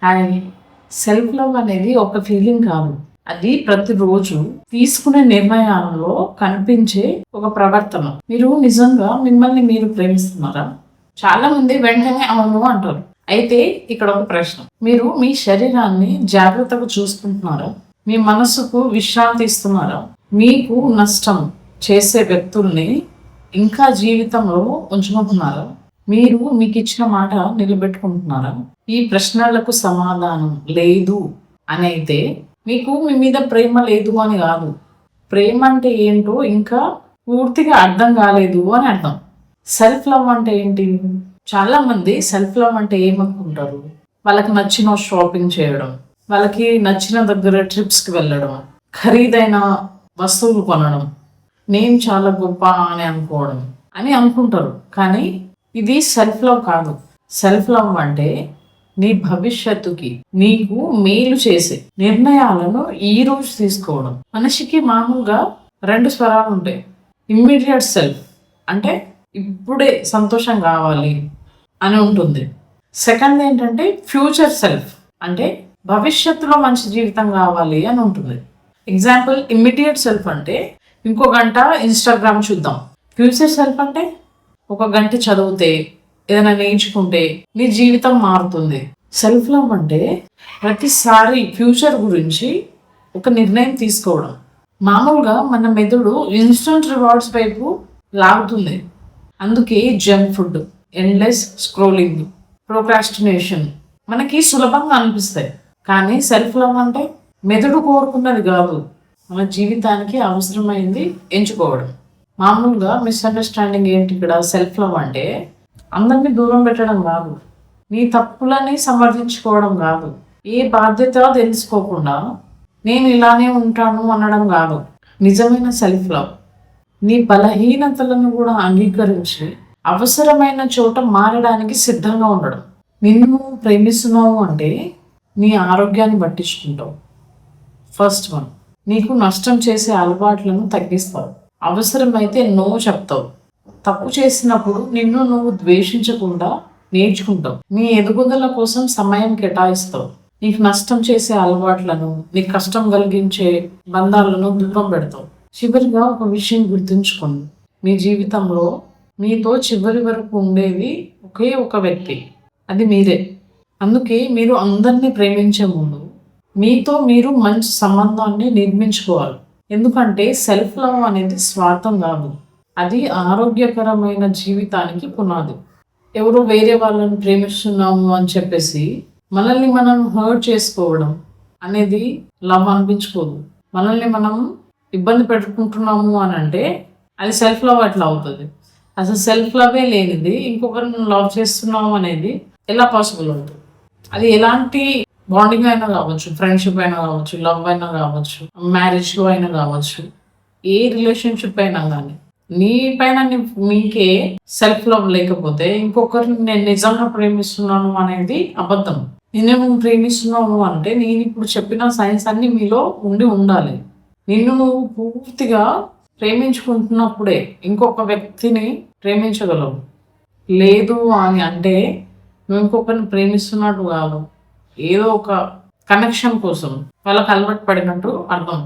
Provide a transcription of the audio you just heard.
Hi. Self love అనేది ఒక feeling కాదు, అది ప్రతిరోజు తీసుకునే నిర్ణయాలలో కనిపించే ఒక ప్రవర్తన. మీరు నిజంగా మిమ్మల్ని మీరు ప్రేమిస్తున్నారా? చాలా మంది వెంటనే అవును అంటారు. అయితే ఇక్కడ ఒక ప్రశ్న, మీరు మీ శరీరాన్ని జాగ్రత్తగా చూసుకుంటున్నారా? మీ మనసుకు విశ్రాంతి ఇస్తున్నారా? మీకు నష్టం చేసే వ్యక్తుల్ని ఇంకా జీవితంలో ఉంచుకుంటున్నారా? మీరు మీకు ఇచ్చిన మాట నిలబెట్టుకుంటున్నారా? ఈ ప్రశ్నలకు సమాధానం లేదు అని అయితే మీకు మీ మీద ప్రేమ లేదు అని కాదు, ప్రేమ అంటే ఏంటో ఇంకా పూర్తిగా అర్థం కాలేదు అని అర్థం. సెల్ఫ్ లవ్ అంటే ఏంటి? చాలా మంది సెల్ఫ్ లవ్ అంటే ఏమనుకుంటారు? వాళ్ళకి నచ్చిన షాపింగ్ చేయడం, వాళ్ళకి నచ్చిన దగ్గర ట్రిప్స్కి వెళ్ళడం, ఖరీదైన వస్తువులు కొనడం, నేను చాలా గొప్ప అని అనుకోవడం అని అనుకుంటారు. కానీ ఇది సెల్ఫ్ లవ్ కాదు. సెల్ఫ్ లవ్ అంటే నీ భవిష్యత్తుకి నీకు మేలు చేసే నిర్ణయాలను ఈ రోజు తీసుకోవడం. మనిషికి మామూలుగా రెండు స్వరాలు ఉంటాయి. ఇమ్మీడియట్ సెల్ఫ్ అంటే ఇప్పుడే సంతోషం కావాలి అని ఉంటుంది. సెకండ్ ఏంటంటే ఫ్యూచర్ సెల్ఫ్ అంటే భవిష్యత్తులో మంచి జీవితం కావాలి అని ఉంటుంది. ఎగ్జాంపుల్, ఇమ్మీడియట్ సెల్ఫ్ అంటే ఇంకో గంట ఇన్స్టాగ్రామ్ చూద్దాం. ఫ్యూచర్ సెల్ఫ్ అంటే ఒక గంట చదివితే, ఏదైనా నేర్చుకుంటే నీ జీవితం మారుతుంది. సెల్ఫ్ లవ్ అంటే ప్రతిసారి ఫ్యూచర్ గురించి ఒక నిర్ణయం తీసుకోవడం. మామూలుగా మన మెదడు ఇన్స్టంట్ రివార్డ్స్ వైపు లాగుతుంది. అందుకే junk food, endless scrolling, procrastination మనకి సులభంగా అనిపిస్తాయి. కానీ సెల్ఫ్ లవ్ అంటే మెదడు కోరుకున్నది కాదు, మన జీవితానికి అవసరమైంది ఎంచుకోవడం. మామూలుగా మిస్అండర్స్టాండింగ్ ఏంటి ఇక్కడ? సెల్ఫ్ లవ్ అంటే అందరినీ దూరం పెట్టడం కాదు, నీ తప్పులని సమర్థించుకోవడం కాదు, ఏ బాధ్యత తెలుసుకోకుండా నేను ఇలానే ఉంటాను అనడం కాదు. నిజమైన సెల్ఫ్ లవ్ నీ బలహీనతలను కూడా అంగీకరించి అవసరమైన చోట మారడానికి సిద్ధంగా ఉండడం. నిన్ను ప్రేమిస్తున్నావు అంటే నీ ఆరోగ్యాన్ని పట్టించుకుంటావు. ఫస్ట్ వన్, నీకు నష్టం చేసే అలవాట్లను తగ్గిస్తావు. అవసరమైతే నో చెప్తావు. తప్పు చేసినప్పుడు నిన్ను నువ్వు ద్వేషించకుండా నేర్చుకుంటావు. నీ ఎదుగుదల కోసం సమయం కేటాయిస్తావు. నీకు నష్టం చేసే అలవాట్లను, నీకు కష్టం కలిగించే బంధాలను దూరం పెడతావు. చివరిగా ఒక విషయం గుర్తుంచుకోండి, మీ జీవితంలో మీతో చివరి వరకు ఉండేది ఒకే ఒక వ్యక్తి, అది మీరే. అందుకే మీరు అందరినీ ప్రేమించే ముందు మీతో మీరు మంచి సంబంధాన్ని నిర్మించుకోవాలి. ఎందుకంటే సెల్ఫ్ లవ్ అనేది స్వార్థం కాదు, అది ఆరోగ్యకరమైన జీవితానికి పునాది. ఎవరో వేరే వాళ్ళని ప్రేమిస్తున్నాము అని చెప్పేసి మనల్ని మనం హర్ట్ చేసుకోవడం అనేది లవ్ అనిపించుకోదు. మనల్ని మనం ఇబ్బంది పెట్టుకుంటున్నాము అని అంటే అది సెల్ఫ్ లవ్ ఎట్లా అవుతుంది? అసలు సెల్ఫ్ లవే లేనిది ఇంకొకరిని లవ్ చేస్తున్నాము అనేది ఎలా పాసిబుల్ అవుతుంది? అది ఎలాంటి బాండింగ్ అయినా కావచ్చు, ఫ్రెండ్షిప్ అయినా కావచ్చు, లవ్ అయినా కావచ్చు, మ్యారేజ్లో అయినా కావచ్చు, ఏ రిలేషన్షిప్ అయినా కానీ నీ పైన నీకే సెల్ఫ్ లవ్ లేకపోతే ఇంకొకరిని నేను నిజంగా ప్రేమిస్తున్నాను అనేది అబద్ధం. నిన్ను ప్రేమిస్తున్నావు అంటే నేను ఇప్పుడు చెప్పిన సైన్స్ అన్ని మీలో ఉండాలి. నిన్ను నువ్వు పూర్తిగా ప్రేమించుకుంటున్నప్పుడే ఇంకొక వ్యక్తిని ప్రేమించగలవు. లేదు అని అంటే నువ్వు ఇంకొకరిని ప్రేమిస్తున్నట్టు కాదు, ఏదో ఒక కనెక్షన్ కోసం వాళ్ళకి అలవాటు పడినట్టు అర్థం.